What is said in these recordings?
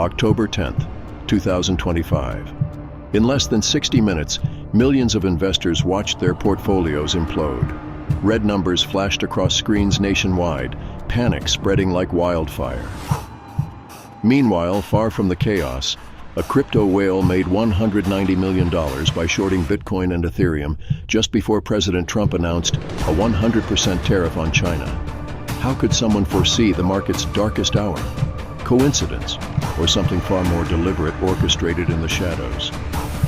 October 10th, 2025. In less than 60 minutes, millions of investors watched their portfolios implode. Red numbers flashed across screens nationwide, panic spreading like wildfire. Meanwhile, far from the chaos, a crypto whale made $190 million by shorting Bitcoin and Ethereum just before President Trump announced a 100% tariff on China. How could someone foresee the market's darkest hour? Coincidence, or something far more deliberate orchestrated in the shadows?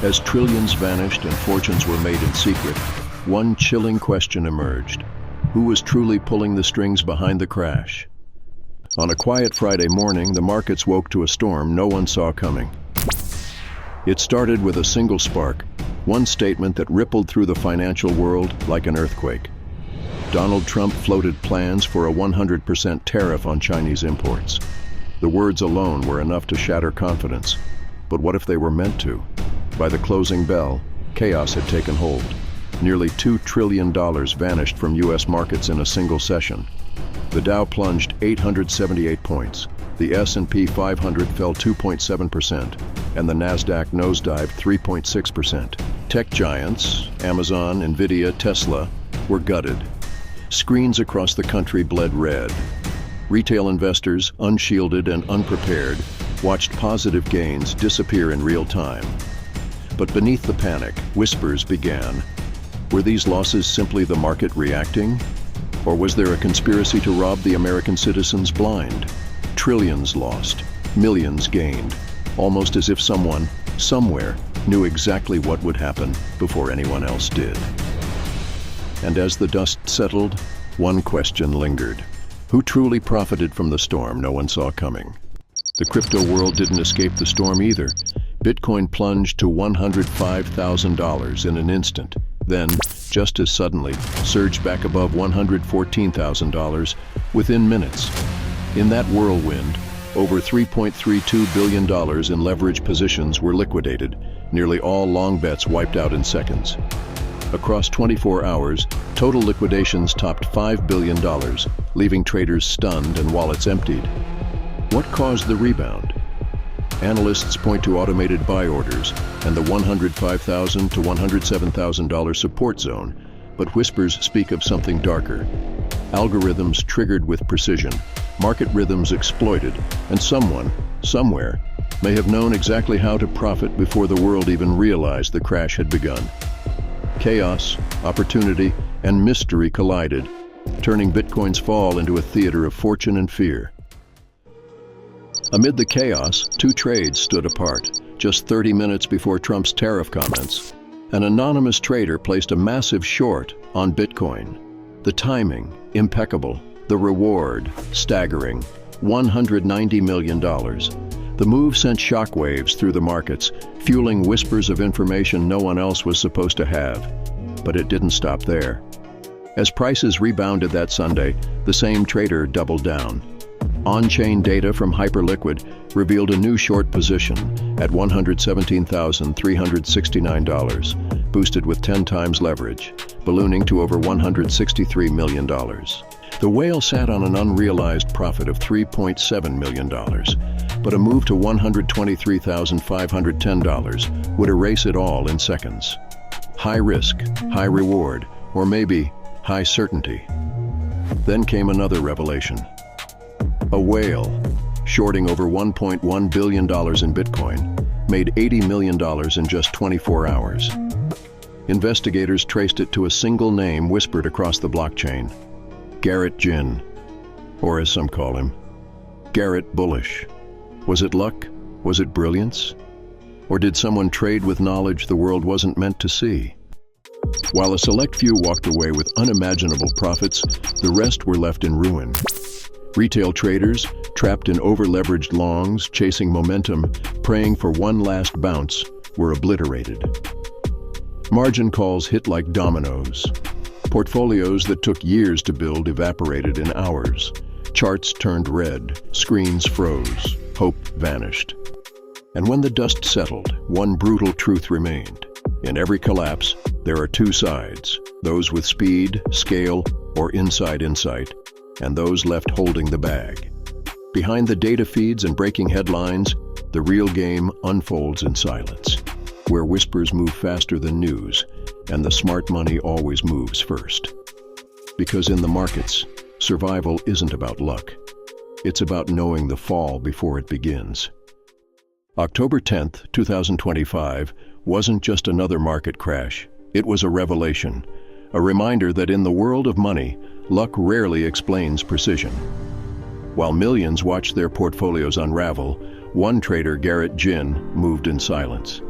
As trillions vanished and fortunes were made in secret, one chilling question emerged. Who was truly pulling the strings behind the crash? On a quiet Friday morning, the markets woke to a storm no one saw coming. It started with a single spark, one statement that rippled through the financial world like an earthquake. Donald Trump floated plans for a 100% tariff on Chinese imports. The words alone were enough to shatter confidence. But what if they were meant to? By the closing bell, chaos had taken hold. Nearly $2 trillion vanished from U.S. markets in a single session. The Dow plunged 878 points. The S&P 500 fell 2.7%, and the Nasdaq nosedived 3.6%. Tech giants, Amazon, Nvidia, Tesla, were gutted. Screens across the country bled red. Retail investors, unshielded and unprepared, watched positive gains disappear in real time. But beneath the panic, whispers began. Were these losses simply the market reacting? Or was there a conspiracy to rob the American citizens blind? Trillions lost, millions gained, almost as if someone, somewhere, knew exactly what would happen before anyone else did. And as the dust settled, one question lingered. Who truly profited from the storm no one saw coming? The crypto world didn't escape the storm either. Bitcoin plunged to $105,000 in an instant, then, just as suddenly, surged back above $114,000 within minutes. In that whirlwind, over $3.32 billion in leverage positions were liquidated, nearly all long bets wiped out in seconds. Across 24 hours, total liquidations topped $5 billion, leaving traders stunned and wallets emptied. What caused the rebound? Analysts point to automated buy orders and the $105,000 to $107,000 support zone, but whispers speak of something darker. Algorithms triggered with precision, market rhythms exploited, and someone, somewhere, may have known exactly how to profit before the world even realized the crash had begun. Chaos, opportunity, and mystery collided, turning Bitcoin's fall into a theater of fortune and fear. Amid the chaos, two trades stood apart. Just 30 minutes before Trump's tariff comments, an anonymous trader placed a massive short on Bitcoin. The timing, impeccable. The reward, staggering. $190 million. The move sent shockwaves through the markets, fueling whispers of information no one else was supposed to have. But it didn't stop there. As prices rebounded that Sunday, the same trader doubled down. On-chain data from Hyperliquid revealed a new short position at $117,369, boosted with 10 times leverage, ballooning to over $163 million. The whale sat on an unrealized profit of $3.7 million, but a move to $123,510 would erase it all in seconds. High risk, high reward, or maybe high certainty. Then came another revelation. A whale, shorting over $1.1 billion in Bitcoin, made $80 million in just 24 hours. Investigators traced it to a single name whispered across the blockchain. Garrett Jin, or as some call him, Garrett Bullish. Was it luck? Was it brilliance? Or did someone trade with knowledge the world wasn't meant to see? While a select few walked away with unimaginable profits, the rest were left in ruin. Retail traders, trapped in over-leveraged longs, chasing momentum, praying for one last bounce, were obliterated. Margin calls hit like dominoes. Portfolios that took years to build evaporated in hours. Charts turned red, screens froze, hope vanished. And when the dust settled, one brutal truth remained. In every collapse, there are two sides, those with speed, scale, or inside insight, and those left holding the bag. Behind the data feeds and breaking headlines, The real game unfolds in silence, where whispers move faster than news, and the smart money always moves first. Because in the markets, survival isn't about luck. It's about knowing the fall before it begins. October 10th, 2025 wasn't just another market crash. It was a revelation, a reminder that in the world of money, luck rarely explains precision. While millions watched their portfolios unravel, one trader, Garrett Jin, moved in silence.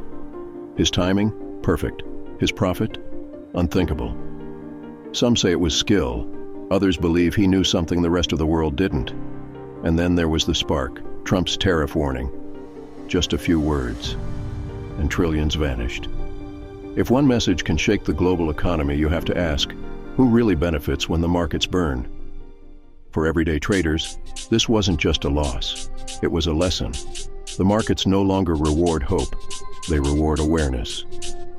His timing? Perfect. His profit? Unthinkable. Some say it was skill. Others believe he knew something the rest of the world didn't. And then there was the spark, Trump's tariff warning. Just a few words, and trillions vanished. If one message can shake the global economy, you have to ask, who really benefits when the markets burn? For everyday traders, this wasn't just a loss. It was a lesson. The markets no longer reward hope. They reward awareness.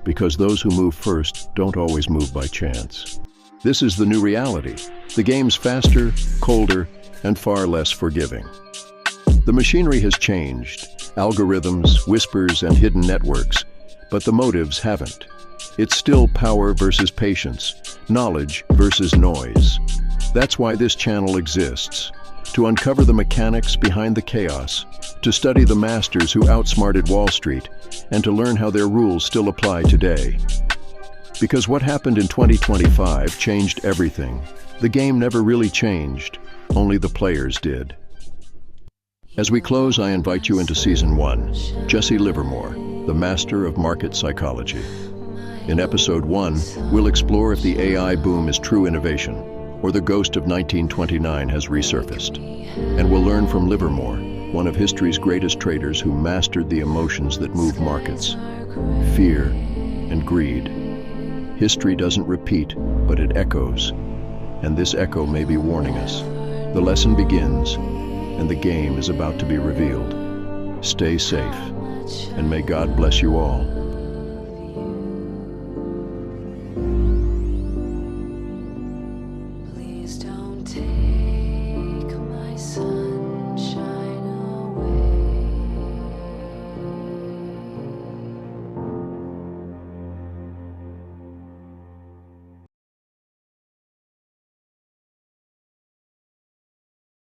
Because those who move first don't always move by chance. This is the new reality. The game's faster, colder, and far less forgiving. The machinery has changed. Algorithms, whispers, and hidden networks. But the motives haven't. It's still power versus patience, knowledge versus noise. That's why this channel exists. To uncover the mechanics behind the chaos, to study the masters who outsmarted Wall Street, and to learn how their rules still apply today. Because what happened in 2025 changed everything. The game never really changed, only the players did. As we close, I invite you into Season 1, Jesse Livermore, the master of market psychology. In Episode 1, we'll explore if the AI boom is true innovation, or the ghost of 1929 has resurfaced. And we'll learn from Livermore, one of history's greatest traders who mastered the emotions that move markets: fear and greed. History doesn't repeat, but it echoes. And this echo may be warning us. The lesson begins, and the game is about to be revealed. Stay safe, and may God bless you all.